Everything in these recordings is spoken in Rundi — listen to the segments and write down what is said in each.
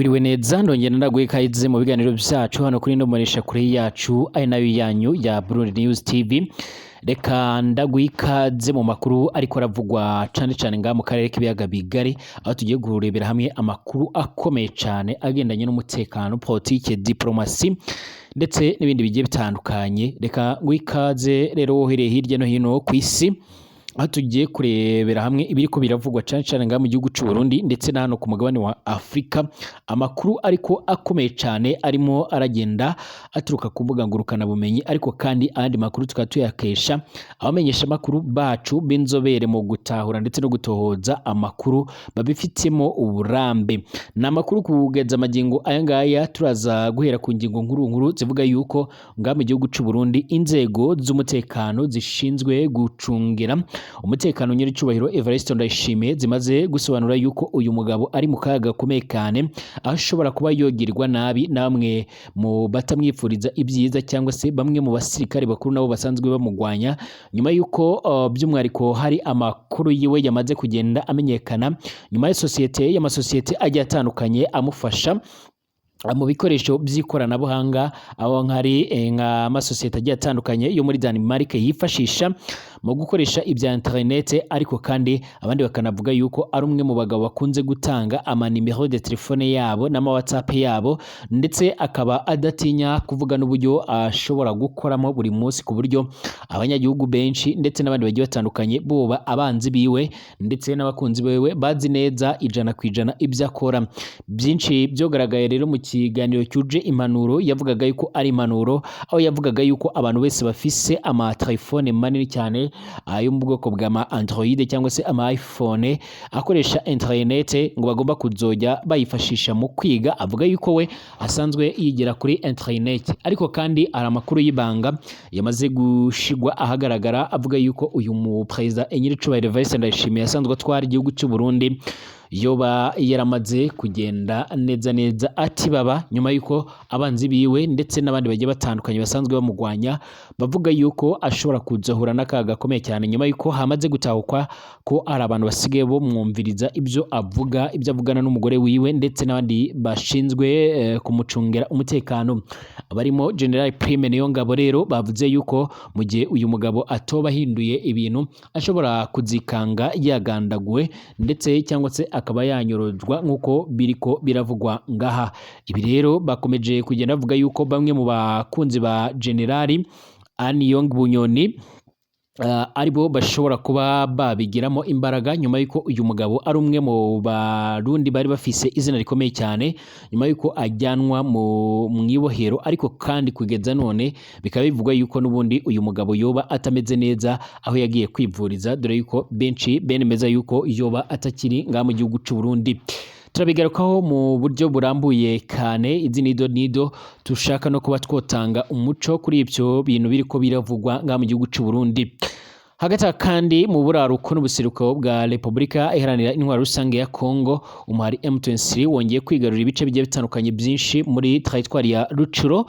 Wiriwe neza ndongera ndaguye ikaze mu biganiro byacu hano kuri Ndomonesha kure yacu ari nayo yanyu ya Burundi News TV. Reka ndaguye ikaze mu makuru ariko aravugwa cane nga mu karere k'ibiyaga bigari, aho tugiye gurebera hamwe amakuru akomeye cane agendanye n'umutekano, politike, diplomasi ndetse n'ibindi bigiye bitandukanye. Reka nguye ikaze rero wohereye hirya no hino ku isi, aho tugiye kurebera hamwe ibiriko biravugwa cane nga mu gihugu cy'u Burundi ndetse na hano ku mugabane wa Afrika. Amakuru ariko akomeye cane arimo aragenda aturuka ku mbuga ngurukana bumenyi, ariko kandi andi makuru tukaba tuyakesha abamenyesha makuru bacu b'inzobere mu gutahura ndetse no gutohoza amakuru babifitemo uburambe. Na makuru kugeza magingo aya ngaya turaza guhera ku ngingo nkuru zivuga yuko nga mu gihugu cy'u Burundi inzego z'umutekano zishinzwe gucungira umutekano nyiri cyubahiro Evariste Ndayishimiye zimaze gusobanura yuko uyu mugabo ari mu kaga gakomeye cyane, aho ashobora kuba yogirirwa nabi namwe mu batamwifuriza ibyiza, cyangwa se bamwe mu basirikare bakuru nabo basanzwe bamugwanya, nyuma yuko by'umwariko hari amakuru yiwe yamaze kugenda amenyekana nyuma y'amasosiyete agiye atandukanye amufasha mu bikoresho by'ikoranabuhanga, aho nkari nka amasosiyete agiye atandukanye yo muri Denmark yifashisha mu gukoresha ibya internet, ariko kandi abandi bakanavuga yuko ari umwe mu bagabo bakunze gutanga amanimero de telefone yabo n'ama WhatsApp yabo, ndetse akaba adatinya kuvuga n'uburyo ashobora gukoramo buri munsi, ku buryo abanyagihugu benshi ndetse n'abandi bagiye batandukanye boba abanzi biwe ndetse n'abakunzi bewe bazi neza ijana ku ijana ibyo akora. Byinshi byogaragaye rero mu kiganiro cyuje impanuro, yavugaga yuko ari impanuro, aho yavugaga yuko abantu bese bafise ama telefone manini cyane ayo mu bwoko bwa ma Android cyangwa se ama iPhone akoresha internet ngo bagomba kuzojya bayifashisha mu kwiga. Avuga yuko we asanzwe yigera kuri internet, ariko kandi ari amakuru y'ibanga yamaze gushigwa ahagaragara, avuga yuko uyu mu president Nyiricubahiro Evariste Ndayishimiye asanzwe atwara igihugu cy'u Burundi yoba yaramaze kugenda neza ati baba, nyuma yuko abanzi biwe ndetse n'abandi bagiye batandukanye basanzwe bamugwanya bavuga yuko ashobora kuzohura n'akaga gakomeye cyane, nyuma yuko hamaze gutahukwa ko ari abantu basigaye bo mwumviriza ibyo avugana n'umugore wiwe ndetse n'abandi bashinzwe kumucungira umutekano, barimo General Prime Niyongabo. Rero bavuze yuko mu gihe uyu mugabo atoba ahinduye ibintu ashobora kuzikanga yagandaguwe ndetse cyangwa se akaba yanyorojwe nk'uko biriko biravugwa ngaha. Ibi rero bakomeje kugenda bavuga yuko bamwe mu bakunzi ba Generali Aniyong Bunyoni aribo bashobora kuba babigiramo imbaraga, nyuma yuko uyu mugabo ari umwe mu barundi bari bafise izina rikomeye cyane, nyuma yuko ajyanwa mu ibohero, ariko kandi kugeza none bikaba bivugwa yuko n'ubundi uyu mugabo yoba atameze neza aho yagiye kwivuriza, dore yuko benshi benemeza yuko yoba atakiri nga mu gihugu cy'u Burundi. Turabigarukaho mu buryo burambuye kane, izi nido tushaka no kuba twotanga umuco kuri ibyo bintu biriko biravugwa nga mu gihugu cy'u Burundi. Hagati kandi mu buraruko n'ubuseruko bwa Repubulika Iharanira Intwaro Rusange ya Kongo, umuhari M23 wongeye kwigarurira ibice bigiye bitandukanye byinshi muri territoire ya Rucuro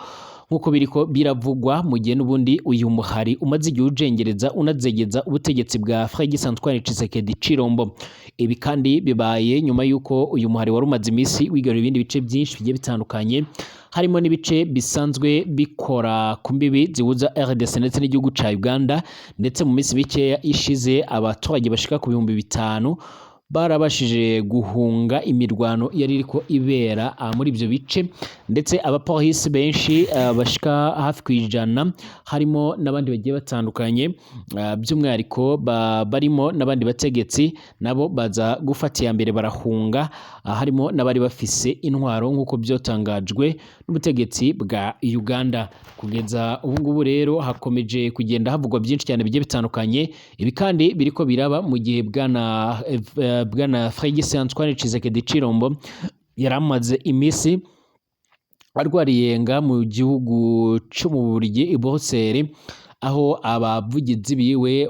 nk'uko biriko biravugwa, mu gihe n'ubundi uyu muhari umaze igihe ujengereza unazegeza ubutegetsi bwa Félix Antoine Tshisekedi Chilombo. Ibi kandi bibaye nyuma yuko uyu muhari wari umaze iminsi wigarurira ibindi bice byinshi bigiye bitandukanye, harimo n'ibice bisanzwe bikora ku mbibi zihuza RDC ndetse n'igihugu ca Uganda, ndetse mu minsi mikeya ishize abaturage bashika ku 5,000 barabashije guhunga imirwano yari iriko ibera muri ibyo bice, ndetse abapolisi benshi bashika hafi kwijana, harimo n'abandi bagiye batandukanye, by'umwihariko barimo n'abandi bategetsi nabo baza gufata iya mbere barahunga, harimo n'abari bafise intwaro nk'uko byotangajwe n'ubutegetsi bwa Uganda. Kugeza ubu ngubu rero hakomeje kugenda havugwa byinshi cyane bigiye bitandukanye. Ibi kandi biriko biraba mu gihe bwana Félix Antoine Tshisekedi Chilombo yaramaze iminsi arwariye nga mu gihugu cyo mu Bubiligi i Bruxelles, aho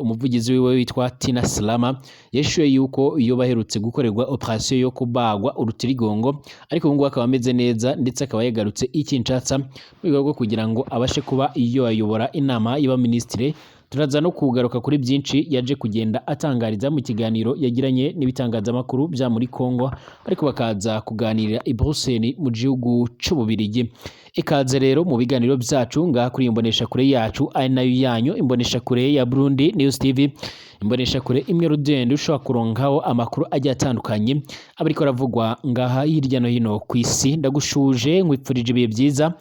umuvugizi wiwe witwa Tina Salama yeshuye yuko iyo baherutse gukorerwa operation yo kubagwa urutirigongo, ariko ubu ngubu akaba ameze neza ndetse akaba yagarutse i Kinshasa mu rwego rwo kugira ngo abashe kuba iyo ayobora inama y'abaminisitiri turaza no kugaruka kuri byinshi yaje kugenda atangariza mu kiganiro yagiranye n'ibitangazamakuru bya muri Kongo, ariko bakaza kuganirira i Bruxelles mu gihugu c'Ububirigi. Ikaze rero mu biganiro byacu ngaha kuri imbonesha kure yacu ari nayo yanyu imbonesha kure ya Burundi News TV, imbonesha kure imwe rudende ushobora kuronkaho amakuru agiye atandukanye abariko aravugwa ngaha hirya no hino ku isi. Ndagushuje nkwipfurije ibihe byiza,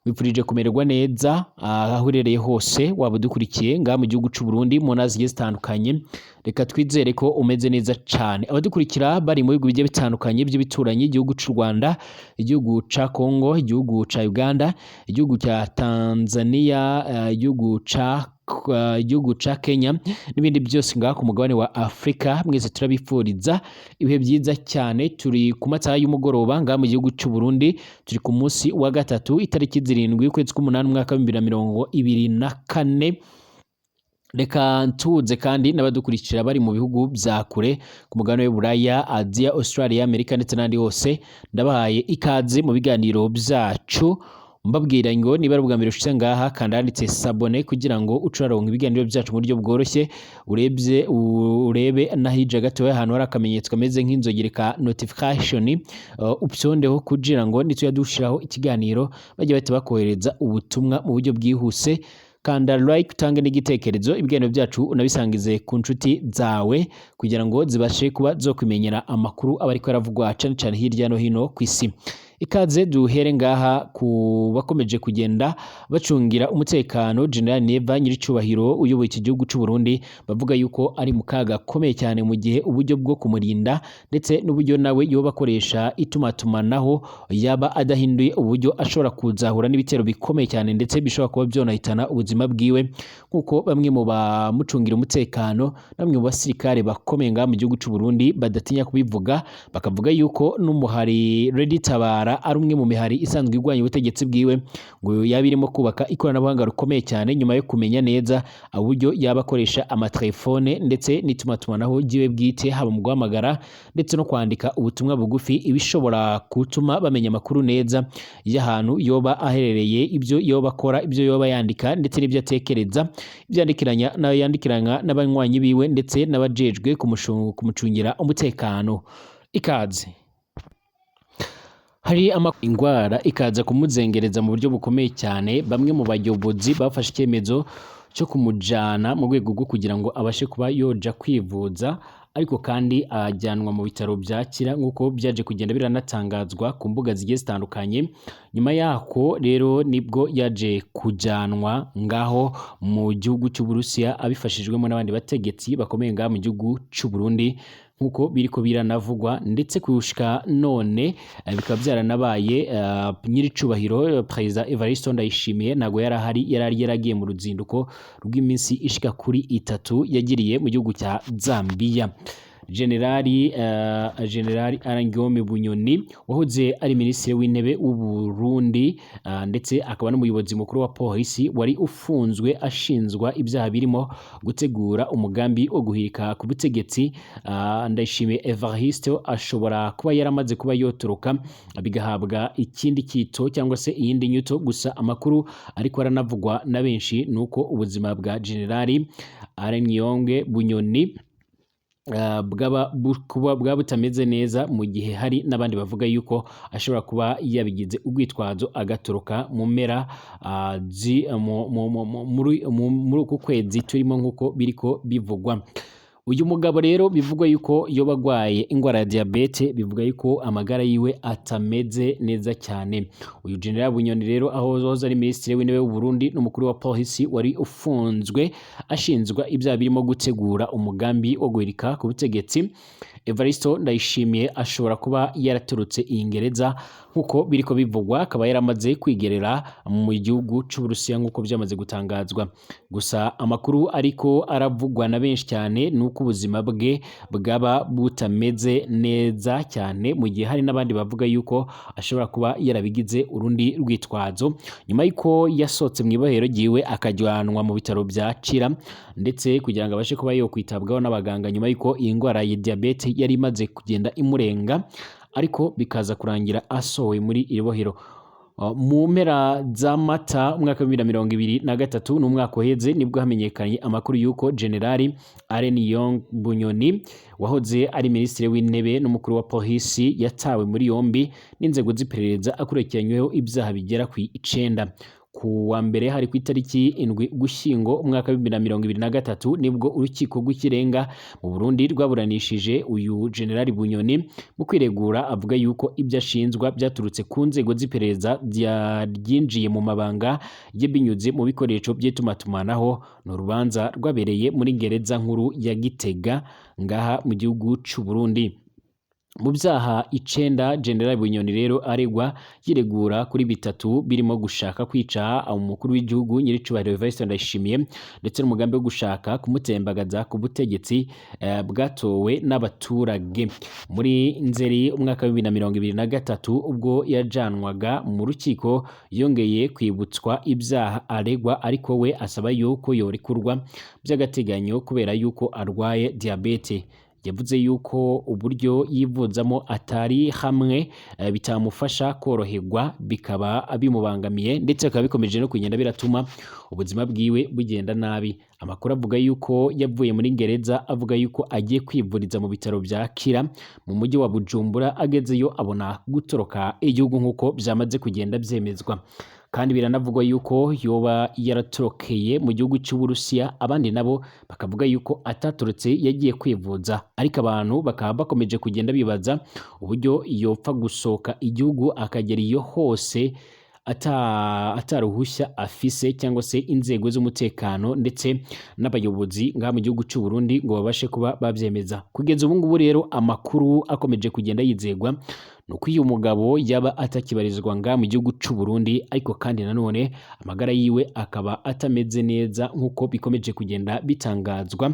wipfurije kumererwa neza aho urereye hose waba udukurikiye ngaha mu gihugu c'u Burundi mu ntara zigiye zitandukanye. Reka twizere ko umeze neza cyane. Abadukurikira bari mu bihugu bigiye bitandukanye by'ibituranyi, igihugu c'u Rwanda, igihugu ca Kongo, igihugu ca Uganda, igihugu ca Tanzania, igihugu ca Kenya n'ibindi byose ngaha ku mugabane wa Afrika, mwese turabifuriza ibihe byiza cyane. Turi ku mataha y'umugoroba ngaha mu gihugu c'u Burundi, turi ku munsi wa gatatu itariki 7 ukwezi k'umunani umwaka wa 2024. Reka ntuze kandi n'abadukurikira bari mu bihugu bya kure ku mugabane w'Uburaya, Asia, Australia, Amerika ndetse n'andi hose, ndabahaye ikaze mu biganiro byacu. Mbabwira ngo niba ari ubwa mbere ushitse ngaha kanda handitse sabone kugira ngo ucuraronka ibiganiro byacu mu buryo bworoshye, urebe nahija gatoya ahantu hari akamenyetso kameze nk'inzogera ka notification, upyondeho kugira ngo nituyadushiraho ikiganiro bajye bahita bakohereza ubutumwa mu buryo bwihuse. Kanda like utange n'igitekerezo, ibiganiro byacu unabisangize ku nshuti zawe kugira ngo zibashe kuba zo kwimenyera amakuru abariko aravugwa cane cane hirya no hino ku isi. Ikaze duhere ngaha ku bakomeje kugenda bacungira umutekano. General Neva Nyiricubahiro uyoboye iki gihugu c'u Burundi bavuga yuko ari mu kaga komeye cyane, mu gihe uburyo bwo kumurinda ndetse n'uburyo nawe yoba akoresha itumatumanaho yaba adahinduye uburyo ashobora kuzahura n'ibitero bikomeye cyane ndetse bishobora kuba byonahitana ubuzima bwiwe, nkuko bamwe mu bamucungira umutekano namwe mu basirikare bakomeye ngaha mu gihugu c'u Burundi badatinya kubivuga, bakavuga yuko n'umuhari Ready Tabara ari umwe mu mihari isanzwe igwanya ubutegetsi bwiwe, ngo yaba irimo kubaka ikoranabuhanga rukomeye cyane nyuma yo kumenya neza uburyo yaba akoresha amatelefone ndetse n'itumatumanaho ryiwe bwite, haba mu guhamagara ndetse no kwandika ubutumwa bugufi, ibishobora gutuma bamenya amakuru neza y'ahantu yoba aherereye, ibyo yoba akora, ibyo yoba yandika ndetse n'ibyo atekereza, yandikiranya n'abanywanyi biwe ndetse n'abajejwe kumucungira umutekano. Ikaze hari ingwara ikaza kumuzengereza mu buryo bukomeye cyane. Bamwe mu bayobozi bafashe icyemezo cyo kumujana mu rwego rwo kugira ngo abashe kuba yoja kwivuza, ariko kandi ajyanwa mu bitaro byakira nk'uko byaje kugenda biranatangazwa ku mbuga zigiye zitandukanye. Nyuma yako rero nibwo yaje kujanwa ngaho mu gihugu cy'u Burusiya abifashijwemo n'abandi bategetsi bakomeye ngaho mu gihugu cy'u Burundi, nkuko biriko biranavugwa ndetse kushika none bikaba byaranabaye. Nyiricubahiro President Evariste Ndayishimiye nago yarahari, yaragiye mu ruzinduko rw'iminsi ishika kuri 3 yagiriye mu gihugu cya Zambia. Generali Arangiyome Bunyoni wahoze ari minisitiri w'intebe w'u Burundi ndetse akaba n'umuyobozi mukuru wa polisi wari ufunzwe ashinzwa ibyaha birimo gutegura umugambi wo guhirika ku butegetsi. Ndayishimiye Evariste ashobora kuba yaramaze kuba yotoroka bigahabwa ikindi kito cyangwa se iyindi nyuto, gusa amakuru ariko aranavugwa na benshi nuko ubuzima bwa Generali Arangiyome Bunyoni bwaba butameze neza, mu gihe hari n'abandi bavuga yuko ashobora kuba yabigize urwitwazo agatoroka mu mpera muri uku kwezi turimo nk'uko biriko bivugwa. Uyu mugabo rero bivugwa yuko yoba agwaye ingwara ya diabete, bivuga yuko amagara yiwe atameze neza cyane. Uyu General Bunyoni rero aho ari minisitiri w'intebe w'u Burundi n'umukuru wa polisi wari ufunzwe ashinzwa ibyaha birimo gutegura umugambi wo guhirika ku butegetsi. Evariste Ndayishimiye ashobora kuba yaraturutse Ingereza nkuko biriko bivugwa, akaba yaramaze kwigerera mu gihugu cy'u Burusiya nkuko byamaze gutangazwa. Gusa amakuru ariko aravugwa na benshi cyane nuko ubuzima bwe bwaba butameze neza cyane, mu gihe hari n'abandi bavuga yuko ashobora kuba yarabigize urundi rwitwazo nyuma yuko yasohotse mu ibohero ryiwe akajyanwa mu bitaro bya Kira ndetse kugira ngo abashe kuba yo kwitabwaho n'abaganga, nyuma yuko iyi ndwara ya diabete yari imaze kugenda imurenga, ariko bikaza kurangira asohowe muri iri bohero. mu mpera za Mata umwaka wa 2023 n'umwaka uheze nibwo hamenyekanye amakuru yuko Generali Aren Yong Bunyoni wahoze ari minisitiri w'intebe n'umukuru wa polisi yatawe muri yombi n'inzego z'iperereza akurikiranyweho ibyaha bigera ku 9. Ku wa mbere hari ku itariki 7 Gushyingo umwaka wa 2023 nibwo urukiko rw'ikirenga mu Burundi rwaburanishije uyu Generali Bunyoni mu kwiregura avuga yuko ibyo ashinzwa byaturutse ku nzego z'iperereza ryinjiye mu mabanga ye binyuze mu bikoresho by'itumatumanaho. N'urubanza rwabereye muri gereza nkuru ya Gitega ngaha mu gihugu cy'u Burundi. Mu byaha 9 General Bunyoni rero aregwa yiregura kuri 3 birimo gushaka kwica umukuru w'igihugu Nyiricubahiro Evariste Ndayishimiye ndetse n'umugambi wo gushaka kumutembagaza ku butegetsi bwatowe n'abaturage. Muri Nzeri umwaka wa 2023 ubwo yajanwaga mu rukiko yongeye kwibutswa ibyaha aregwa, ariko we asaba yuko yorekurwa by'agateganyo kubera yuko arwaye diabete. Yavuze yuko uburyo yivuzamo atari hamwe bitamufasha koroherwa, bikaba bimubangamiye ndetse akaba bikomeje no kugenda biratuma ubuzima bwiwe bugenda nabi. Amakuru avuga yuko yavuye muri gereza avuga yuko agiye kwivuriza mu bitaro bya Kira mu mujyi wa Bujumbura. Agezeyo abona gutoroka igihugu nk'uko byamaze kugenda byemezwa, kandi biranavugwa yuko yoba yaratorokeye mu gihugu cy'Uburusiya. Abandi nabo bakavuga yuko atatorotse yagiye kwivuza, ariko abantu bakaba bakomeje kugenda bibaza uburyo yopfa gusohoka igihugu akagera iyo hose ataruhushya afise, cyangwa se inzego z'umutekano ndetse n'abayobozi ngaha mu gihugu cy'u Burundi ngo babashe kuba babyemeza. Kugeza ubu ngubu rero amakuru akomeje kugenda yizegwa nuko uyu mugabo yaba atakibarizwa ngaha mu gihugu cy'u Burundi, ariko kandi nanone amagara yiwe akaba atameze neza nk'uko bikomeje kugenda bitangazwa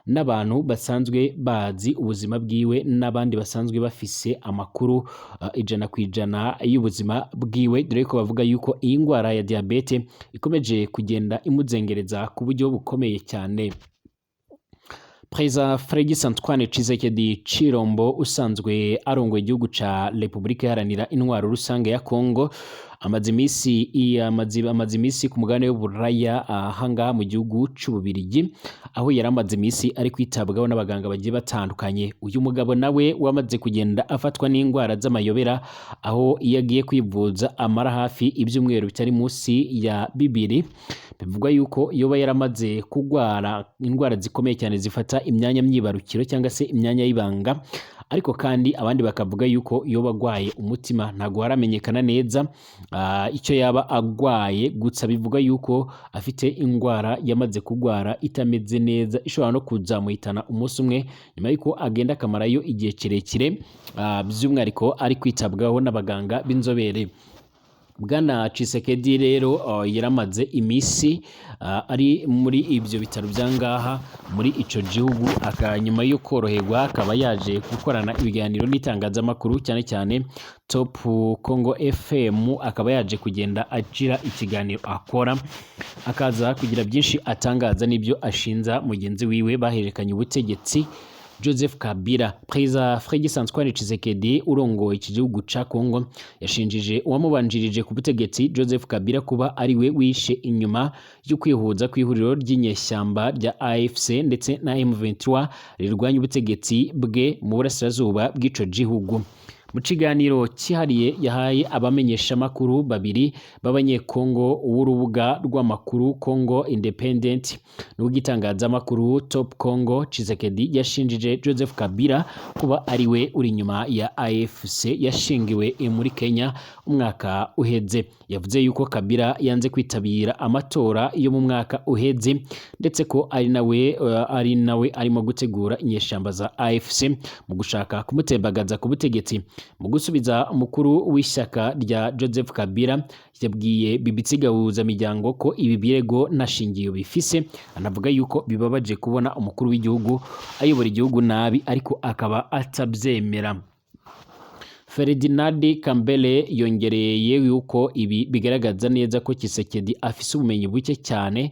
n'abantu basanzwe bazi ubuzima bwiwe n'abandi basanzwe bafise amakuru 100% y'ubuzima bwiwe, dore ko bavuga yuko iyi ndwara ya diabete ikomeje kugenda imuzengereza ku buryo bukomeye cyane. Perezida Félix Antoine Tshisekedi Tshilombo usanzwe arongoye igihugu ca Repubulika Iharanira Intwaro Rusange ya Kongo amaze imisi ku mugabane w'Uburaya ahangaha mu gihugu c'Ububirigi, aho yari amaze imisi ari kwitabwaho n'abaganga bagiye batandukanye. Uyu mugabo nawe wamaze kugenda afatwa n'indwara z'amayobera, aho iyo agiye kwivuza amara hafi ibyumweru bitari munsi ya 2. Bivugwa yuko yoba yaramaze kugwara indwara zikomeye cyane zifata imyanya myibarukiro cyangwa se imyanya y'ibanga, ariko kandi abandi bakavuga yuko yoba agwaye umutima. Ntago haramenyekana neza icyo yaba agwaye, gusa bivuga yuko afite indwara yamaze kugwara itameze neza, ishobora no kuzamuhitana umunsi umwe nyuma yuko agenda akamarayo igihe kirekire, by'umwihariko ari kwitabwaho n'abaganga b'inzobere. Bwana Tshisekedi rero yaramaze imisi ari muri ibyo bitaro byangaha muri ico gihugu, nyuma yo koroherwa akaba yaje gukorana ibiganiro n'itangazamakuru cyane cyane Top Congo FM, akaba yaje kugenda agira ikiganiro akora, akaza kugira byinshi atangaza n'ibyo ashinza mugenzi wiwe baherekanye ubutegetsi Joseph Kabila. Perezida Félix Antoine Tshisekedi urongoye iki gihugu ca Kongo yashinjije uwamubanjirije ku butegetsi Joseph Kabila kuba ari we wishe inyuma yo kwihuza kw'ihuriro ry'inyeshyamba rya AFC ndetse na M23 rirwanya ubutegetsi bwe mu burasirazuba bw'ico gihugu. Mu kiganiro cyihariye yahaye abamenyesha makuru babiri b'abanyekongo w'urubuga rw'amakuru Congo Independent n'ugitangazamakuru Top Congo, Tshisekedi yashinjije Joseph Kabila kuba ari we uri nyuma ya AFC yashingiwe muri Kenya umwaka uheze. Yavuze yuko Kabila yanze kwitabira amatora yo mu mwaka uheze ndetse ko ari nawe arimo gutegura inyeshyamba za AFC mu gushaka kumutembagaza ku butegetsi. Mu gusubiza umukuru w'ishyaka rya Joseph Kabila yabwiye BBC Gahuzamiryango ko ibi birego nta shingiro bifise, anavuga yuko bibabaje kubona umukuru w'igihugu ayobora igihugu nabi ariko akaba atabyemera. Ferdinand Kambele yongereye yuko ibi bigaragaza neza ko Tshisekedi afise ubumenyi buke cyane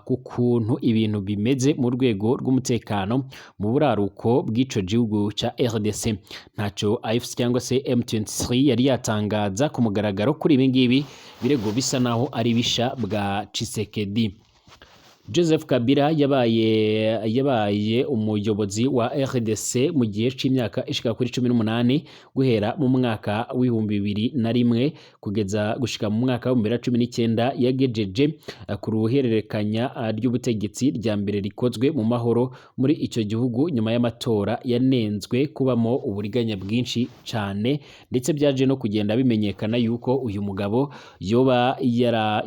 ku kuntu ibintu bimeze mu rwego rw'umutekano mu buraruko bw'ico gihugu ca RDC. Ntaco AFC cyangwa se M23 yari yatangaza ku mugaragaro kuri ibi ngibi birego bisa naho ari bisha bwa Tshisekedi. Joseph Kabila yabaye umuyobozi wa RDC mu gihe c'imyaka ishika kuri 18 guhera mu mwaka w'ibihumbi 2001 kugeza gushika mu mwaka wa 2019 yagejeje ku ruhererekanya ry'ubutegetsi rya mbere rikozwe mu mahoro muri ico gihugu nyuma y'amatora yanenzwe kubamo uburiganya bwinshi cane, ndetse byaje no kugenda bimenyekana yuko uyu mugabo yoba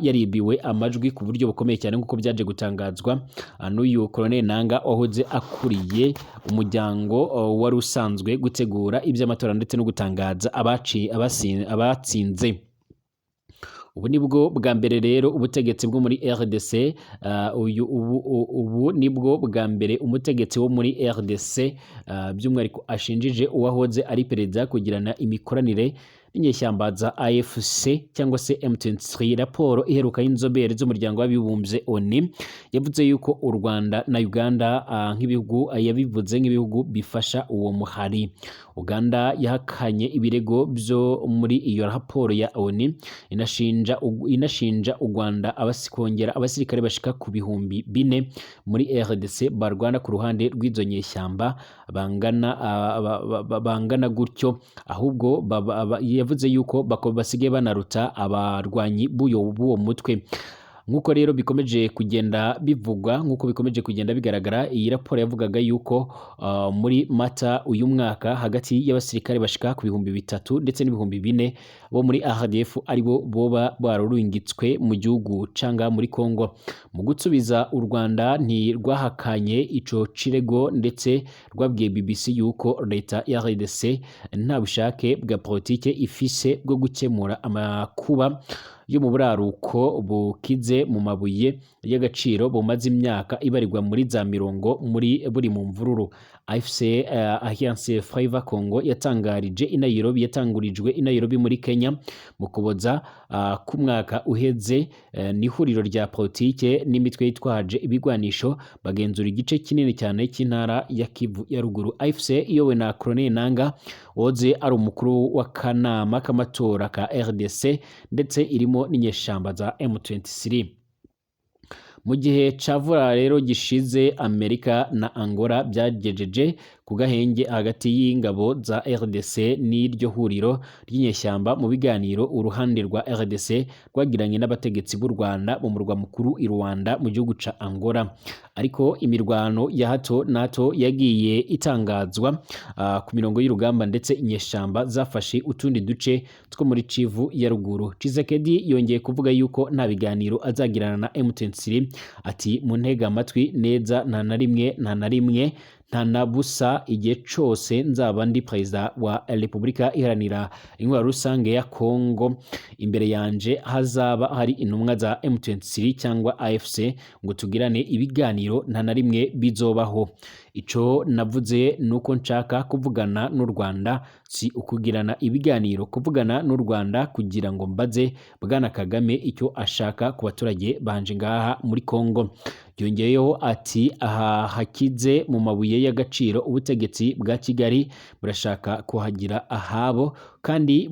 yaribiwe amajwi ku buryo bukomeye cyane nk'uko byaje gutangazwa n'uyu Colonel Nanga wahoze akuriye umuryango wari usanzwe gutegura iby'amatora ndetse no gutangaza abatsinze. Ubu nibwo bwa mbere rero ubutegetsi bwo muri RDC ubu nibwo bwa mbere umutegetsi wo muri RDC by'umwihariko ashinjije uwahoze ari perezida kugirana imikoranire n'inyeshyamba za AFC cyangwa se M23. Raporo iheruka y'inzobere z'umuryango w'abibumbye ONU yavuze yuko u Rwanda na Uganda nk'ibihugu yabivuze nk'ibihugu bifasha uwo muhari. Uganda yahakanye ibirego byo muri iyo raporo ya ONU inashinja u Rwanda kongera abasirikare bashika ku bihumbi 4 muri RDC barwana ku ruhande rw'izo nyeshyamba bangana gutyo, ahubwo yavuze yuko basigaye banaruta abarwanyi b'uwo mutwe. Nk'uko rero bikomeje kugenda bivugwa, nk'uko bikomeje kugenda bigaragara, iyi raporo yavugaga yuko muri Mata uyu mwaka hagati y'abasirikare bashika ku bihumbi 3 ndetse n'ibihumbi 4 bo muri RDF aribo boba barurungitswe mu gihugu canga muri Kongo. Mu gutsubiza u Rwanda ntirwahakanye ico cirego ndetse rwabwiye BBC yuko leta ya RDC nta bushake bwa politike ifise bwo gukemura amakuba yo mu buraruko bukize mu mabuye y'agaciro bumaze imyaka ibarirwa muri za mirongo buri mu mvururu. AFC Alliance Fleuve Congo yatangurijwe i Nairobi muri Kenya mu Kuboza ku mwaka uheze n'ihuriro rya politike n'imitwe yitwaje ibigwanisho bagenzura igice kinini cyane cy'intara ya Kivu ya ruguru. AFC iyowe na Colonel Nanga woze ari umukuru w'akanama k'amatora ka RDC ndetse irimo n'inyeshamba za M23. Mu gihe cavura rero gishize Amerika na Angola byagejeje ku gahenge hagati y'ingabo za RDC n'iryo huriro ry'inyeshyamba mu biganiro uruhande rwa RDC rwagiranye n'abategetsi b'u Rwanda mu murwa mukuru i Rwanda mu gihugu ca Angola. Ariko imirwano ya hato nato yagiye itangazwa ku mirongo y'urugamba ndetse inyeshyamba zafashe utundi duce two muri Kivu ya ruguru. Tshisekedi yongeye kuvuga yuko nta biganiro azagirana na M23, ati mu ntega amatwi neza nta na rimwe nta na busa igihe cose nzaba ndi perezida wa Repubulika Iharanira Intwaro Rusange ya Kongo, imbere yanje hazaba hari intumwa za M23 cyangwa AFC ngo tugirane ibiganiro nta na rimwe bizobaho. Ico navuze nuko nshaka kuvugana n'u Rwanda, si ukugirana ibiganiro. Kuvugana n'u Rwanda kugira ngo mbaze Bwana Kagame icyo ashaka ku baturage banje ngaha muri Kongo. Yongeyeho ati aha hakize mu mabuye y'agaciro ubutegetsi bwa Kigali burashaka kuhagira ahabo, kandi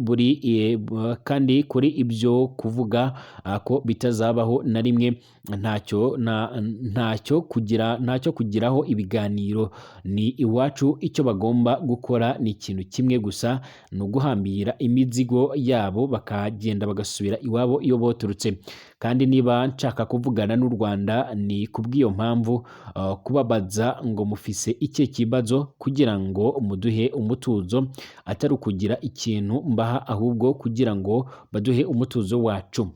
kuri ibyo kuvuga ko bitazabaho na rimwe ntacyo kugiraho ibiganiro ni iwacu. Icyo bagomba gukora ni ikintu kimwe gusa, ni uguhambira imizigo yabo bakagenda bagasubira iwabo iyo boturutse. Kandi niba nshaka kuvugana n'u Rwanda ni kubw'iyo mpamvu kubabaza ngo mufise iki kibazo kugira ngo muduhe umutuzo, atari ukugira ikintu mbaha ahubwo kugira ngo baduhe umutuzo wacu.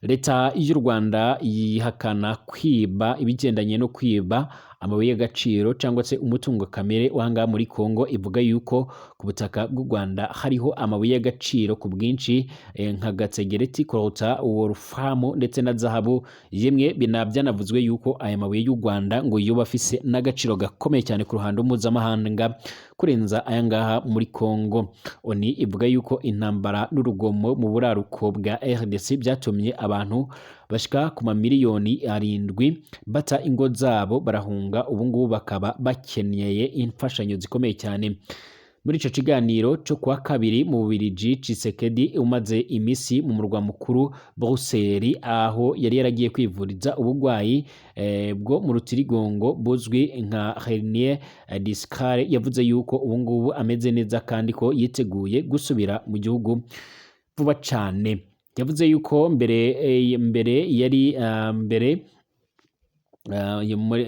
Leta y'u Rwanda yihakana kwiba ibigendanye no kwiba amabuye y'agaciro cyangwa se umutungo kamere wahanga muri Kongo, ivuga yuko ku butaka bw'u Rwanda hariho amabuye y'agaciro ku bwinshi nka Gatsegereti, Kolta, Wolfram ndetse na zahabu. Yemwe binavyanavuzwe yuko aya mabuye y'u Rwanda ngo yoba afise n'agaciro gakomeye cyane ku ruhando mpuzamahanga kurenza aya ngaha muri Kongo. Oni ivuga yuko intambara n'urugomo mu buraruko bwa RDC byatumye abantu bashika ku mamiliyoni 7 bata ingo zabo barahunga, ubu ngubu bakaba bakeneye imfashanyo zikomeye cyane. Muri ico kiganiro cyo kwa kabiri mu Bubiligi, Tshisekedi umaze imisi mu murwa mukuru Bruxelles, aho yari yaragiye kwivuriza ubugwayi bwo mu rutirigongo buzwi nka hernie discale, yavuze yuko ubu ngubu ameze neza kandi ko yiteguye gusubira mu gihugu vuba cyane. Yavuze yuko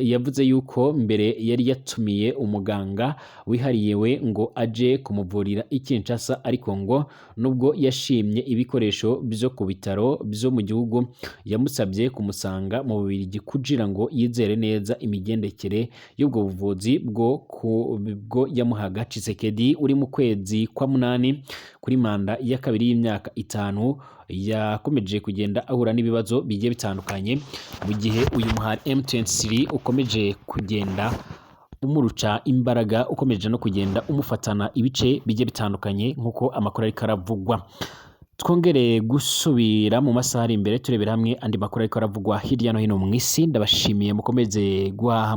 yavuze yuko mbere yari yatumiye umuganga wihariyewe ngo aje kumuvurira i Kinshasa, ariko ngo nubwo yashimye ibikoresho byo ku bitaro byo mu gihugu, yamusabye kumusanga mu Bubiligi kugira ngo yizere neza imigendekere y'ubwo buvuzi bwo yamuhaga. Tshisekedi uri mu kwezi kwa munani kuri manda ya kabiri y'imyaka 5 yakomeje kugenda ahura n'ibibazo bigiye bitandukanye, mu gihe uyu muhari M23 ukomeje kugenda umuruca imbaraga, ukomeje no kugenda umufatana ibice bigiye bitandukanye nk'uko amakuru ariko aravugwa. Twongere gusubira mu masaha ari imbere turebera hamwe andi makuru ariko aravugwa hirya no hino mu isi. Ndabashimiye mukomeze guhaha